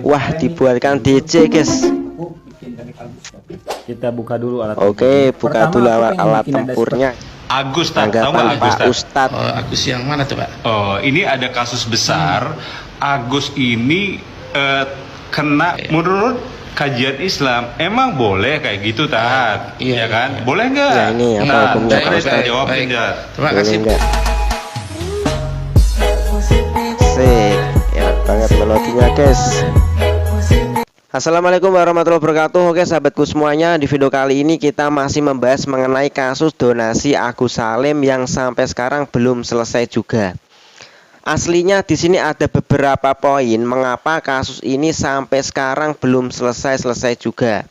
Wah, dibuatkan DC guys. Kita buka dulu alat. Oke, buka dulu alat tempurnya. Agus, tahu nggak Agus? Pak Ustadz. Oh, Agus yang mana tuh, Pak? Oh, ini ada kasus besar. Agus ini kena menurut kajian Islam. Emang boleh kayak gitu, Tat? Iya, Ya kan? iya. Boleh nggak? Ya, ini apa Nah, hukumnya Pak baik, Ustadz? baik, Jawab baik. aja. Terima Boleh kasih. nggak? Sik, enak banget melodinya guys. Assalamualaikum warahmatullahi wabarakatuh. Oke sahabatku semuanya, di video kali ini kita masih membahas mengenai kasus donasi Agus Salim yang sampai sekarang belum selesai juga. Aslinya di sini ada beberapa poin mengapa kasus ini sampai sekarang belum selesai juga.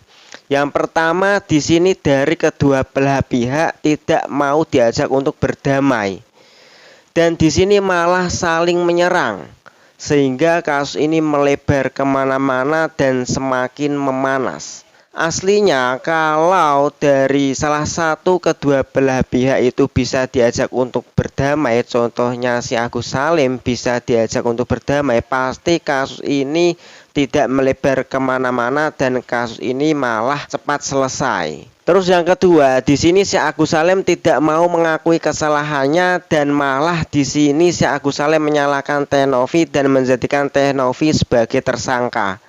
Yang pertama, di sini dari kedua belah pihak tidak mau diajak untuk berdamai. Dan di sini malah saling menyerang. Sehingga kasus ini melebar kemana-mana dan semakin memanas. Aslinya kalau dari salah satu kedua belah pihak itu bisa diajak untuk berdamai, contohnya si Agus Salim bisa diajak untuk berdamai, pasti kasus ini tidak melebar kemana-mana dan kasus ini malah cepat selesai. Terus yang kedua, di sini si Agus Salim tidak mau mengakui kesalahannya dan malah di sini si Agus Salim menyalahkan Teh Novi dan menjadikan Teh Novi sebagai tersangka.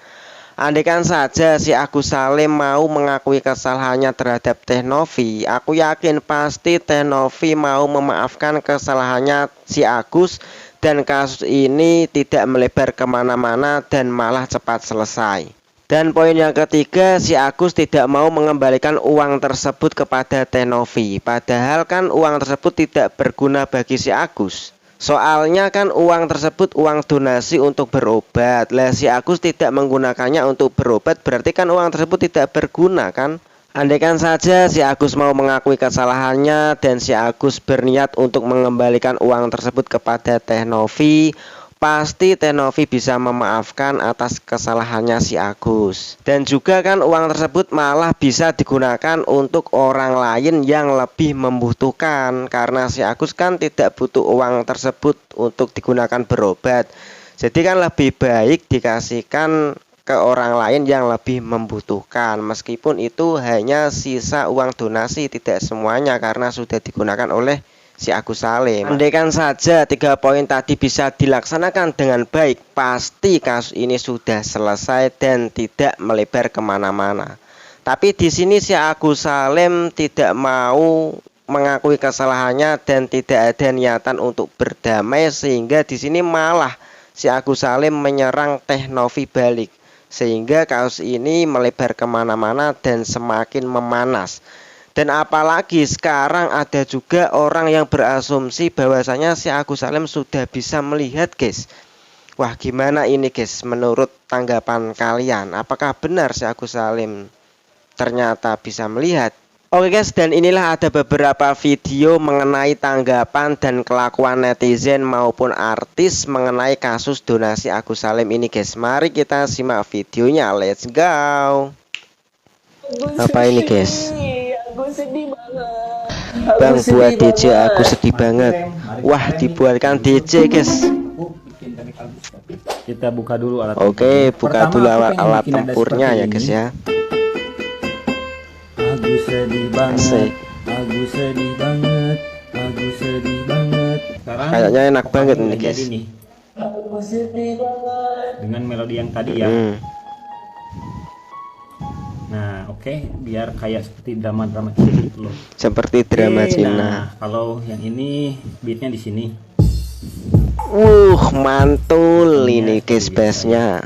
Andaikan saja si Agus Salim mau mengakui kesalahannya terhadap Teh Novi, aku yakin pasti Teh Novi mau memaafkan kesalahannya si Agus dan kasus ini tidak melebar kemana-mana dan malah cepat selesai. Dan poin yang ketiga, si Agus tidak mau mengembalikan uang tersebut kepada Teh Novi. Padahal kan uang tersebut tidak berguna bagi si Agus. Soalnya kan uang tersebut uang donasi untuk berobat. Lah si Agus tidak menggunakannya untuk berobat, berarti kan uang tersebut tidak berguna kan? Andaikan saja si Agus mau mengakui kesalahannya dan si Agus berniat untuk mengembalikan uang tersebut kepada Teh Novi, pasti Teh Novi bisa memaafkan atas kesalahannya si Agus. Dan juga kan uang tersebut malah bisa digunakan untuk orang lain yang lebih membutuhkan. Karena si Agus kan tidak butuh uang tersebut untuk digunakan berobat. Jadi kan lebih baik dikasihkan ke orang lain yang lebih membutuhkan. Meskipun itu hanya sisa uang donasi, tidak semuanya karena sudah digunakan oleh si Agus Salim. Andaikan saja 3 poin tadi bisa dilaksanakan dengan baik, pasti kasus ini sudah selesai dan tidak melebar kemana-mana. Tapi di sini si Agus Salim tidak mau mengakui kesalahannya dan tidak ada niatan untuk berdamai, sehingga di sini malah si Agus Salim menyerang Teh Novi balik, sehingga kasus ini melebar kemana-mana dan semakin memanas. Dan apalagi sekarang ada juga orang yang berasumsi bahwasanya si Agus Salim sudah bisa melihat guys. Wah, gimana ini guys menurut tanggapan kalian? Apakah benar si Agus Salim ternyata bisa melihat? Oke guys, dan inilah ada beberapa video mengenai tanggapan dan kelakuan netizen maupun artis mengenai kasus donasi Agus Salim ini guys. Mari kita simak videonya, let's go. Apa ini guys? Aku sedih banget. Bang buat DJ aku sedih banget. Wah, dibuatkan DJ guys. Kita buka dulu alat. Oke, buka dulu alat bikin ada tempurnya seperti ya guys ini. ya. Agus sedih banget. Asik. Agus sedih banget. Agus sedih banget. Sekarang Kayaknya enak banget ini jadi guys. nih, Aku sedih banget. dengan melodi yang tadi ya. Nah, oke, biar kayak seperti drama-drama Cina gitu loh. Seperti drama Oke, Cina. Nah, kalau yang ini beatnya di sini. Mantul ini guys bassnya.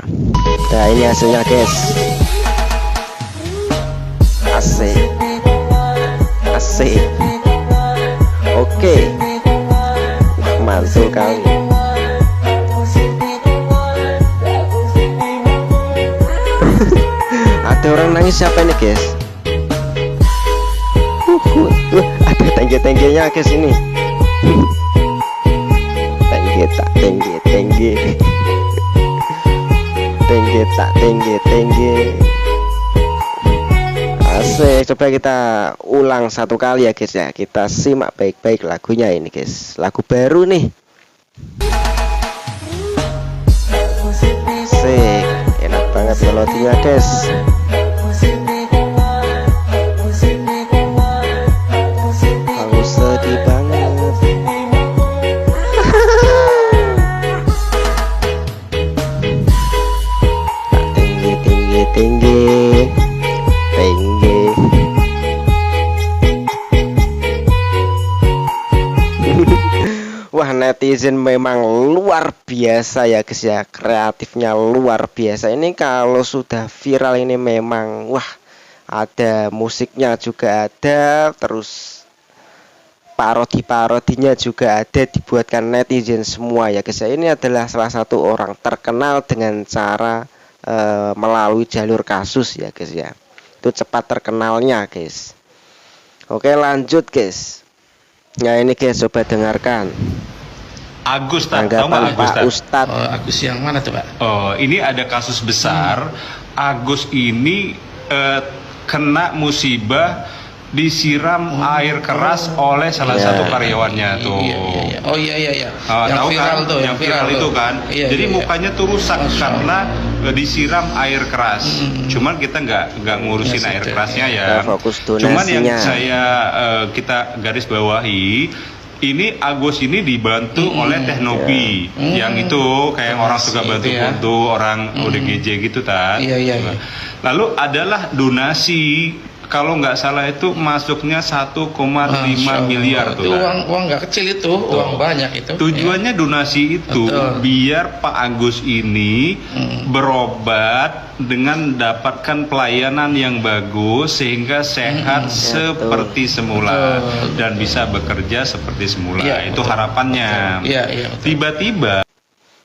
Nah, ini hasilnya guys. Asik. Asik. Oke. Mantul kali. Ada orang nangis siapa ini guys? Ada tengge-tenggenya guys ini. Tengge tak tengge tengge. Tengge tak tengge tengge. Asik, coba kita ulang satu kali ya guys ya. Kita simak baik-baik lagunya ini guys. Lagu baru nih. Asik. banget melodinya guys. Aku sedih banget. Tinggi tinggi tinggi tinggi. Wah, netizen memang luar biasa ya guys ya, kreatifnya luar biasa. Ini kalau sudah viral ini memang wah, ada musiknya juga ada, terus parodi-parodinya juga ada, dibuatkan netizen semua ya guys ya. Ini adalah salah satu orang terkenal dengan cara melalui jalur kasus ya guys ya. Itu cepat terkenalnya guys. Oke, lanjut guys. Nah ini guys, coba dengarkan Agus, tahu nggak tanggapan Agus? Pak Ustadz. Oh, Agus yang mana tuh Pak? Oh, ini ada kasus besar. Agus ini kena musibah disiram air keras oleh salah Ya. satu karyawannya tuh. Iya. Oh iya. Yang Tahu viral kan? tuh, yang viral itu kan. Iya, Jadi iya. mukanya tuh rusak karena disiram air keras. Cuman kita nggak ngurusin Ya, air sudah, kerasnya ya. ya. Kita fokus Cuman yang donasinya. saya kita garis bawahi, ini Agus ini dibantu oleh Teknopi, yang itu kayak orang suka bantu Itu ya. orang ODGJ gitu kan. Iya. Lalu adalah donasi, kalau nggak salah itu masuknya 1,5 Masya miliar Allah. tuh. Itu kan. uang nggak kecil itu, uang banyak itu. Tujuannya donasi itu Betul. biar Pak Agus ini berobat dengan dapatkan pelayanan yang bagus sehingga sehat seperti semula Betul. dan bisa bekerja seperti semula. Iya, Itu betul. harapannya. Iya. Betul. Tiba-tiba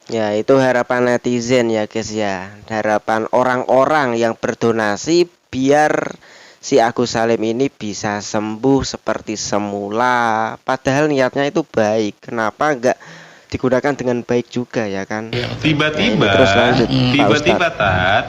Ya itu harapan netizen ya guys ya, harapan orang-orang yang berdonasi biar si Agus Salim ini bisa sembuh seperti semula. Padahal niatnya itu baik, kenapa enggak digunakan dengan baik juga ya kan? Iya, betul. tiba-tiba Nah, ini terus lanjut, Pak tiba-tiba Ustadz. Tat,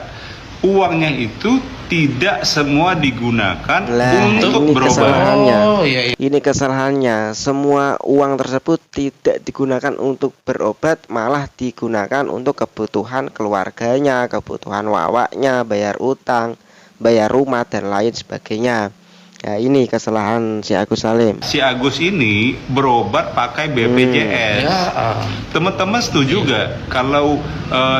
uangnya itu tidak semua digunakan Lah, untuk ini berobat. kesalahannya. Oh iya. Ini kesalahannya, semua uang tersebut tidak digunakan untuk berobat, malah digunakan untuk kebutuhan keluarganya, kebutuhan wawaknya, bayar utang, bayar rumah dan lain sebagainya. Ya ini kesalahan si Agus Salim. Si Agus ini berobat pakai BPJS. Ya. Teman-teman setuju gak kalau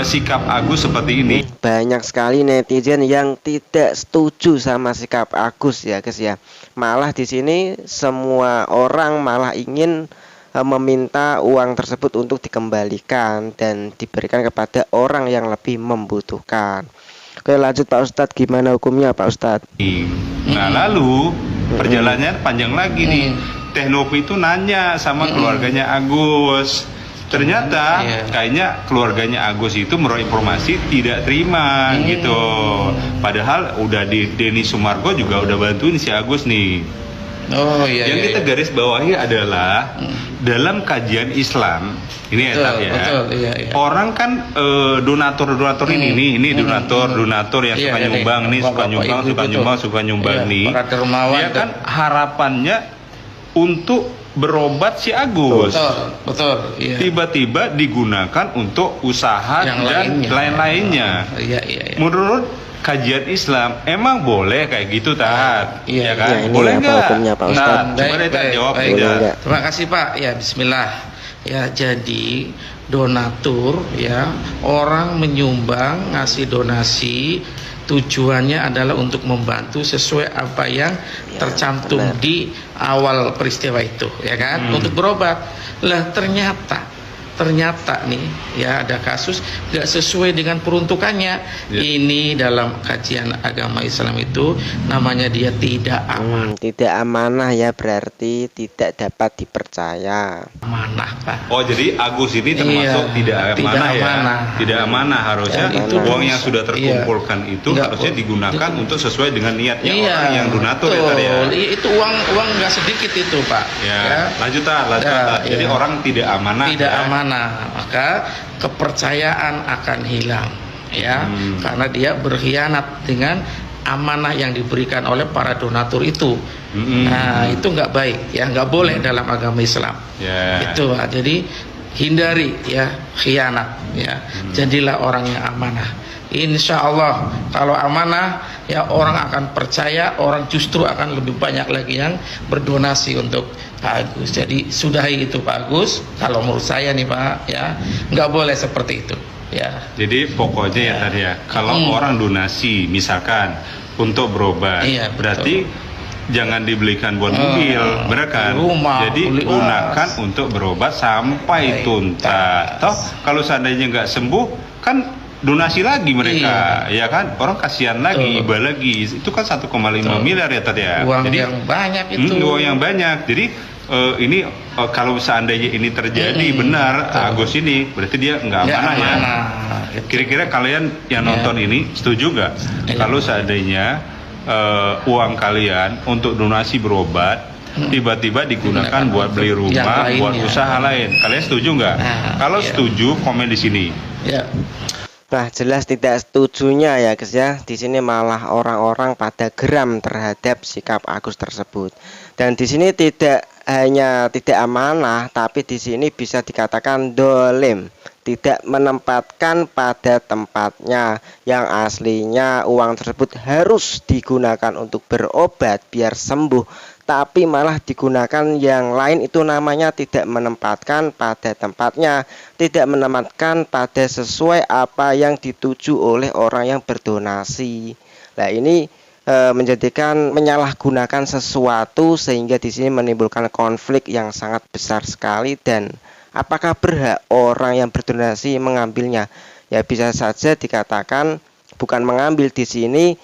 sikap Agus seperti ini? Banyak sekali netizen yang tidak setuju sama sikap Agus ya guys ya. Malah di sini semua orang malah ingin meminta uang tersebut untuk dikembalikan dan diberikan kepada orang yang lebih membutuhkan. Oke, lanjut Pak Ustadz, gimana hukumnya Pak Ustadz? Nah lalu perjalanannya panjang lagi nih. Teknopi itu nanya sama keluarganya Agus. Ternyata Iya. kayaknya keluarganya Agus itu menurut informasi tidak terima gitu. Padahal udah di Denny Sumargo juga udah bantuin si Agus nih. Oh iya. Yang kita garis bawahi adalah dalam kajian Islam ini Betul, etap ya. betul, iya. Orang kan donatur ini donatur yang Iya, suka iya, nyumbang iya. nih, suka Bapak-bapak, nyumbang, ibu-ibu suka nyumbang Iya, nih. para dermawan Dia tuh. kan harapannya untuk berobat si Agus. Betul. Iya. Tiba-tiba digunakan untuk usaha Yang dan lainnya. lain-lainnya. Iya. Menurut kajian Islam emang boleh kayak gitu Tat? Iya, Ya kan? iya, ini Boleh apa nggak? hukumnya, Pak Nah, Ustadz? coba deh Tat jawab baik. aja. Enggak. Terima kasih Pak. Ya Bismillah. Ya jadi donatur ya, orang menyumbang ngasih donasi tujuannya adalah untuk membantu sesuai apa yang tercantum benar. di awal peristiwa itu ya kan, untuk berobat. Lah ternyata nih ya ada kasus gak sesuai dengan peruntukannya. Ya. Ini dalam kajian agama Islam itu namanya dia tidak Tidak amanah ya, berarti tidak dapat dipercaya. amanah Pak. Oh jadi Agus ini termasuk Iya, tidak tidak amanah ya? amanah. Tidak amanah harusnya. Tidak Itu amanah. uang yang sudah terkumpulkan itu Nggak, harusnya digunakan untuk sesuai dengan niatnya Iya, orang yang donatur ya betul. tadi ya. Iya, itu uang nggak sedikit itu Pak. Ya, lanjut Tat. Ya, Jadi iya. orang tidak amanah. Tidak ya. amanah, maka kepercayaan akan hilang ya, karena dia berkhianat dengan amanah yang diberikan oleh para donatur itu. Nah itu nggak baik ya, nggak boleh dalam agama Islam. Ya. Itu Pak. Jadi hindari ya khianat ya. Jadilah orang yang amanah. Insya Allah kalau amanah ya orang akan percaya, orang justru akan lebih banyak lagi yang berdonasi untuk Pak Agus. Jadi sudahi itu Pak Agus. Kalau menurut saya nih Pak ya, nggak boleh seperti itu ya. Jadi pokoknya ya tadi ya, kalau orang donasi misalkan untuk berobat, Iya, betul. berarti jangan dibelikan buat mobil, bener kan? rumah, Jadi beli gunakan untuk berobat sampai tuntas. Toh kalau seandainya nggak sembuh, kan donasi lagi mereka, ya kan? Orang kasihan lagi, iba lagi. Itu kan 1,5 miliar ya tadi ya. Uang Jadi yang banyak itu. uang yang banyak. Jadi ini kalau seandainya ini terjadi benar Agus ini, berarti dia nggak amanah ya. Gitu. Kira-kira kalian yang nonton ini setuju nggak kalau seandainya uang kalian untuk donasi berobat tiba-tiba digunakan buat beli rumah, buat usaha lain? Kalian setuju nggak? Kalau setuju, komen di sini. Ya. Nah, jelas tidak setujunya ya guys ya. Di sini malah orang-orang pada geram terhadap sikap Agus tersebut. Dan di sini tidak hanya tidak amanah, tapi di sini bisa dikatakan dolim, tidak menempatkan pada tempatnya. Yang aslinya uang tersebut harus digunakan untuk berobat biar sembuh, tapi malah digunakan yang lain. Itu namanya tidak menempatkan pada tempatnya, tidak menempatkan pada sesuai apa yang dituju oleh orang yang berdonasi. Nah, ini menjadikan menyalahgunakan sesuatu sehingga di sini menimbulkan konflik yang sangat besar sekali. Dan apakah berhak orang yang berdonasi mengambilnya? Ya bisa saja dikatakan bukan mengambil, di sini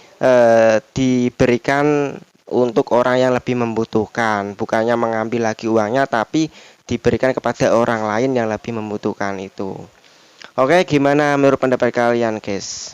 diberikan untuk orang yang lebih membutuhkan, bukannya mengambil lagi uangnya, tapi diberikan kepada orang lain yang lebih membutuhkan itu. Oke, gimana menurut pendapat kalian guys?